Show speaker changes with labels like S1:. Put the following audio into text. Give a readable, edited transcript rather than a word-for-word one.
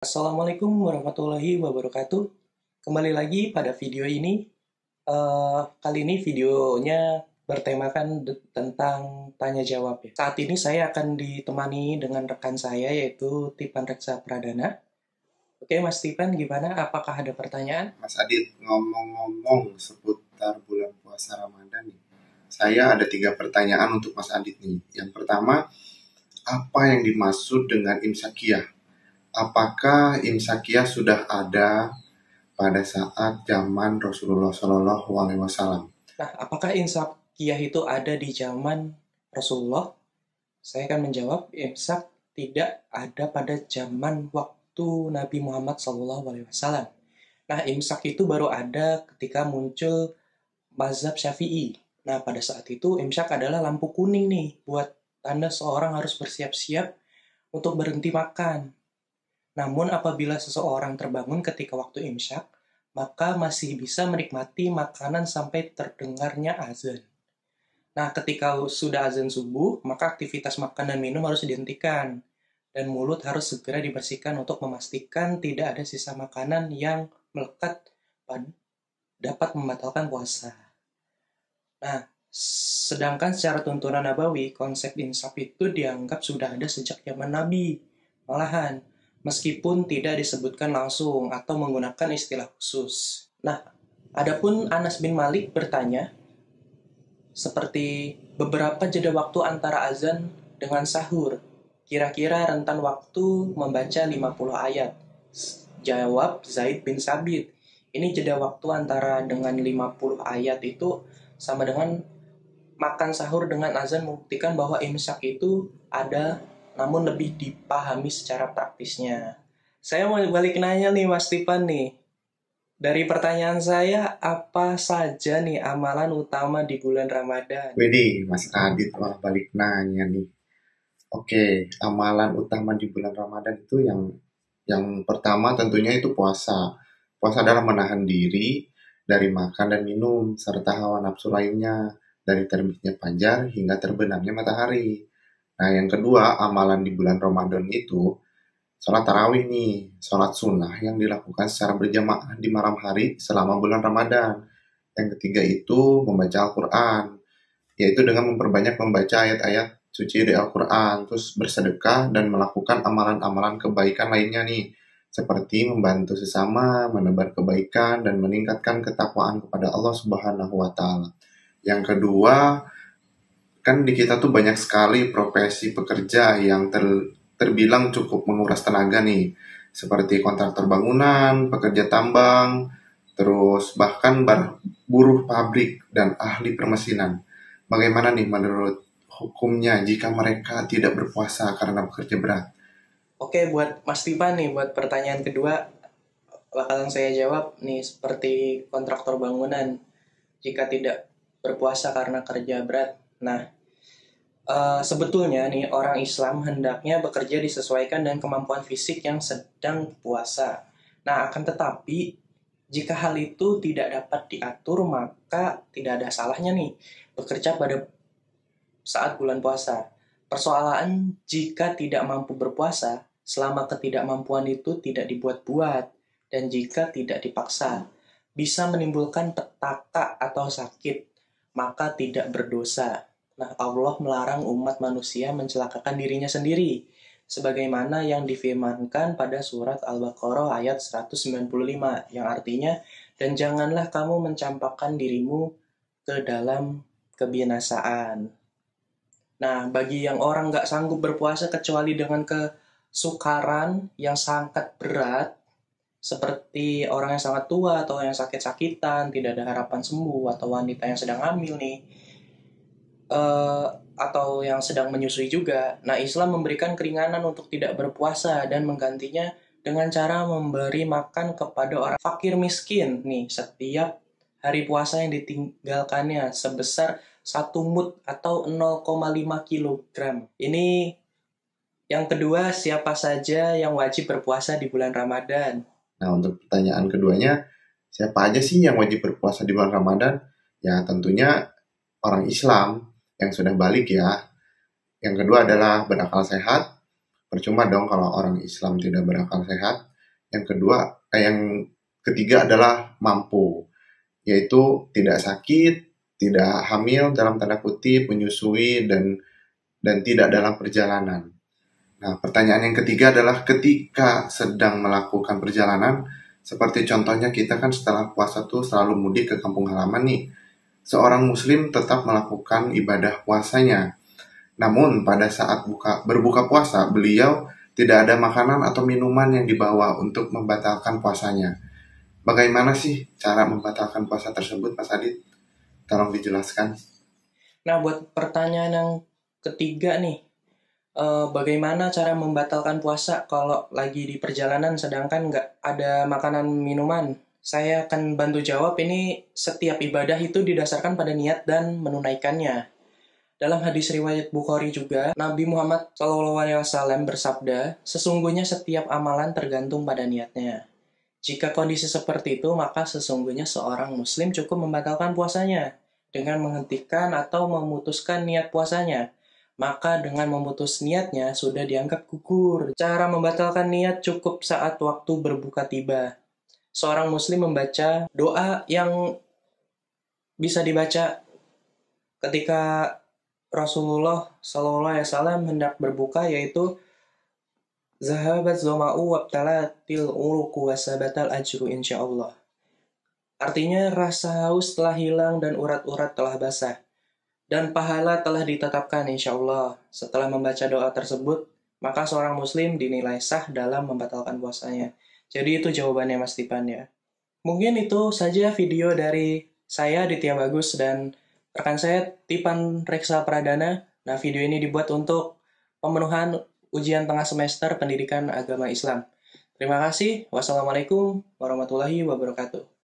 S1: Assalamualaikum warahmatullahi wabarakatuh. Kembali lagi pada video ini. Kali ini videonya bertemakan tentang tanya jawab ya. Saat ini saya akan ditemani dengan rekan saya yaitu Tipan Reksa Pradana. Oke, Mas Tipan, gimana? Apakah ada pertanyaan?
S2: Mas Adit, ngomong-ngomong seputar bulan puasa Ramadan nih, saya ada 3 pertanyaan untuk Mas Adit nih. Yang pertama, apa yang dimaksud dengan imsakiyah? Apakah imsakiyah sudah ada pada saat zaman Rasulullah Shallallahu Alaihi Wasallam?
S1: Nah, apakah imsakiyah itu ada di zaman Rasulullah? Saya akan menjawab, imsak tidak ada pada zaman waktu Nabi Muhammad SAW. Nah, imsak itu baru ada ketika muncul mazhab Syafi'i. Nah, pada saat itu imsak adalah lampu kuning nih buat tanda seorang harus bersiap-siap untuk berhenti makan. Namun apabila seseorang terbangun ketika waktu imsak, maka masih bisa menikmati makanan sampai terdengarnya azan. Nah, ketika sudah azan subuh, maka aktivitas makan dan minum harus dihentikan. Dan mulut harus segera dibersihkan untuk memastikan tidak ada sisa makanan yang melekat dapat membatalkan puasa. Nah, sedangkan secara tuntunan nabawi, konsep insaf itu dianggap sudah ada sejak zaman Nabi. Malahan, meskipun tidak disebutkan langsung atau menggunakan istilah khusus. Nah, adapun Anas bin Malik bertanya, seperti beberapa jeda waktu antara azan dengan sahur, kira-kira rentan waktu membaca 50 ayat. Jawab Zaid bin Sabit, ini jeda waktu antara dengan 50 ayat itu sama dengan makan sahur dengan azan, membuktikan bahwa imsak itu ada, namun lebih dipahami secara praktisnya. Saya mau balik nanya nih Mas Tipan nih. Dari pertanyaan saya, apa saja nih amalan utama di bulan Ramadan?
S2: Wede, Mas Adit malah balik nanya nih. Oke, amalan utama di bulan Ramadan itu yang pertama tentunya itu puasa. Puasa adalah menahan diri dari makan dan minum serta hawa nafsu lainnya dari terbitnya fajar hingga terbenamnya matahari. Nah, yang kedua, amalan di bulan Ramadan itu sholat tarawih nih, sholat sunnah yang dilakukan secara berjamaah di malam hari selama bulan Ramadan. Yang ketiga itu membaca Al-Quran, yaitu dengan memperbanyak membaca ayat-ayat suci dari Al-Quran, terus bersedekah dan melakukan amalan-amalan kebaikan lainnya nih, seperti membantu sesama, menebar kebaikan, dan meningkatkan ketakwaan kepada Allah Subhanahu wa Ta'ala. Yang kedua, kan di kita tuh banyak sekali profesi pekerja yang terbilang cukup menguras tenaga nih, seperti kontraktor bangunan, pekerja tambang, terus bahkan buruh pabrik dan ahli permesinan. Bagaimana nih menurut hukumnya jika mereka tidak berpuasa karena bekerja berat?
S1: Oke, buat Mas Tipan nih, buat pertanyaan kedua, bakalan saya jawab nih seperti kontraktor bangunan jika tidak berpuasa karena kerja berat. Nah, sebetulnya nih orang Islam hendaknya bekerja disesuaikan dengan kemampuan fisik yang sedang puasa. Nah, akan tetapi jika hal itu tidak dapat diatur, maka tidak ada salahnya nih bekerja pada saat bulan puasa. Persoalan jika tidak mampu berpuasa, selama ketidakmampuan itu tidak dibuat-buat dan jika tidak dipaksa, bisa menimbulkan petaka atau sakit, maka tidak berdosa. Nah, Allah melarang umat manusia mencelakakan dirinya sendiri, sebagaimana yang difirmankan pada surat Al-Baqarah ayat 195, yang artinya, dan janganlah kamu mencampakkan dirimu ke dalam kebinasaan. Nah, bagi yang orang nggak sanggup berpuasa kecuali dengan kesukaran yang sangat berat, seperti orang yang sangat tua atau yang sakit-sakitan, tidak ada harapan sembuh, atau wanita yang sedang hamil nih, atau yang sedang menyusui juga. Nah, Islam memberikan keringanan untuk tidak berpuasa dan menggantinya dengan cara memberi makan kepada orang fakir miskin nih setiap hari puasa yang ditinggalkannya sebesar 1 mud atau 0,5 kilogram. Ini yang kedua, siapa saja yang wajib berpuasa di bulan Ramadan?
S2: Nah, untuk pertanyaan keduanya, siapa aja sih yang wajib berpuasa di bulan Ramadan? Ya, tentunya orang Islam yang sudah balik ya. Yang kedua adalah berakal sehat. Percuma dong kalau orang Islam tidak berakal sehat. Yang ketiga adalah mampu, yaitu tidak sakit, tidak hamil dalam tanda kutip, menyusui dan tidak dalam perjalanan. Nah, pertanyaan yang ketiga adalah ketika sedang melakukan perjalanan, seperti contohnya kita kan setelah puasa tuh selalu mudik ke kampung halaman nih. Seorang muslim tetap melakukan ibadah puasanya. Namun pada saat berbuka puasa, beliau tidak ada makanan atau minuman yang dibawa untuk membatalkan puasanya. Bagaimana sih cara membatalkan puasa tersebut, Mas Adit? Tolong dijelaskan.
S1: Nah, buat pertanyaan yang ketiga nih, bagaimana cara membatalkan puasa kalau lagi di perjalanan sedangkan nggak ada makanan minuman? Saya akan bantu jawab. Ini setiap ibadah itu didasarkan pada niat dan menunaikannya. Dalam hadis riwayat Bukhari juga, Nabi Muhammad SAW bersabda, sesungguhnya setiap amalan tergantung pada niatnya. Jika kondisi seperti itu, maka sesungguhnya seorang muslim cukup membatalkan puasanya dengan menghentikan atau memutuskan niat puasanya. Maka dengan memutus niatnya sudah dianggap gugur. Cara membatalkan niat cukup saat waktu berbuka tiba. Seorang muslim membaca doa yang bisa dibaca ketika Rasulullah SAW hendak berbuka, yaitu Zahabat zoma'u wabtalatil uruku wasabatal ajru insyaallah. Artinya rasa haus telah hilang dan urat-urat telah basah. Dan pahala telah ditetapkan insyaallah. Setelah membaca doa tersebut, maka seorang muslim dinilai sah dalam membatalkan puasanya. Jadi itu jawabannya Mas Tipan ya. Mungkin itu saja video dari saya Ditya Bagus dan rekan saya Tipan Reksa Pradana. Nah, video ini dibuat untuk pemenuhan ujian tengah semester Pendidikan Agama Islam. Terima kasih. Wassalamualaikum warahmatullahi wabarakatuh.